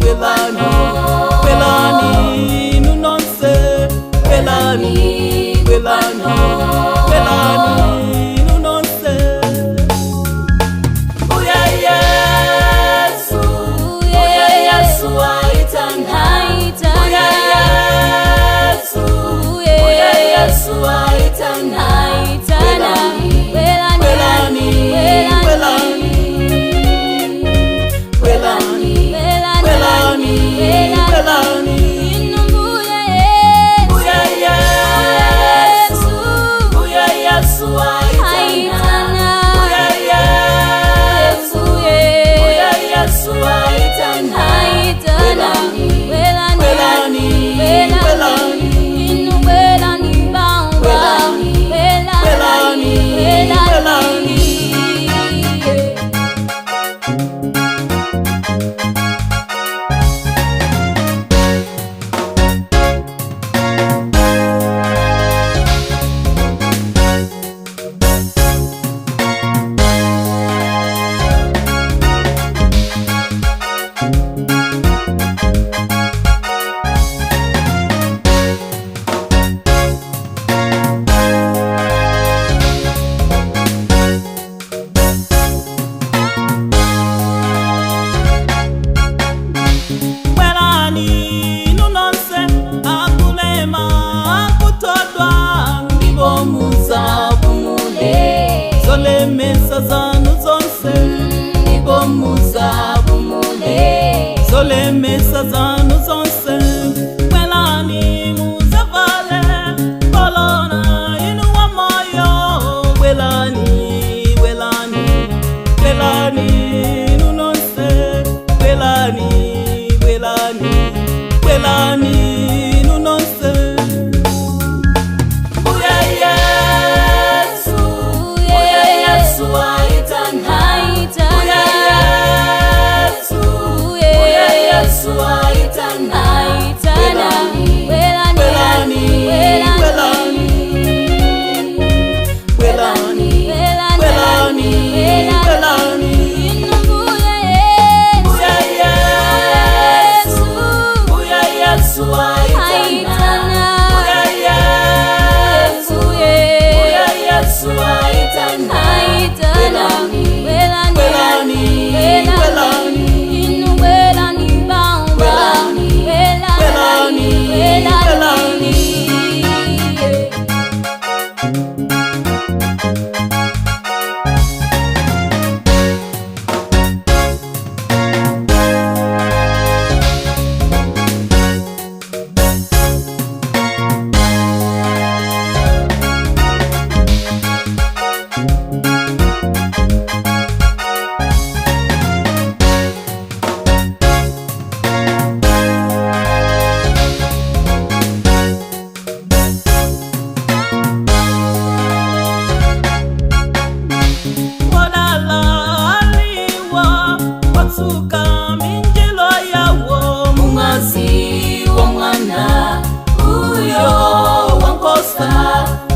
belani, belani, nunonse, belani, belani, belani, nunonse. Uya Yesu, uya Yesu aitana, uya Yesu, uya Yesu aitana, belani, belani, belani, belani, belani, belani. Uya Yesu, uya Yesu aitana, uya Yesu, uya Yesu aitana, belani, belani, belani, belani, belani. Zolemesa zanu zonse, nibomuza bumule. Zolemesa zanu zonse, welani muzavale. Kolona inuwa moyo, welani, welani, welani, nunonse, welani, welani, welani, nunonse. Uya Yesu, uya Yesu aitana, uya Yesu, uya Yesu aitana, belani, belani, belani, belani, belani, belani. Uya Yesu, uya Yesu aitana, uya Yesu, uya Yesu aitana, belani, belani, belani, belani, belani.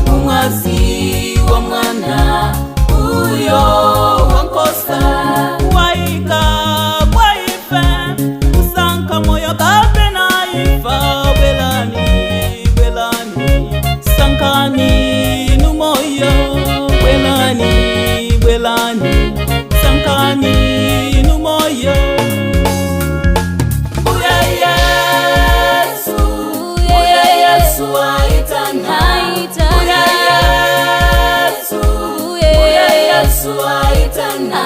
Mungazi wa mwana uyo wankosa, waika waife usanka moyo kape na ifa. Belani, belani, sankani numoyo, belani, belani, sankani numoyo. Uya Yesu, uya Yesu aitana, uya Yesu, uya Yesu aitana.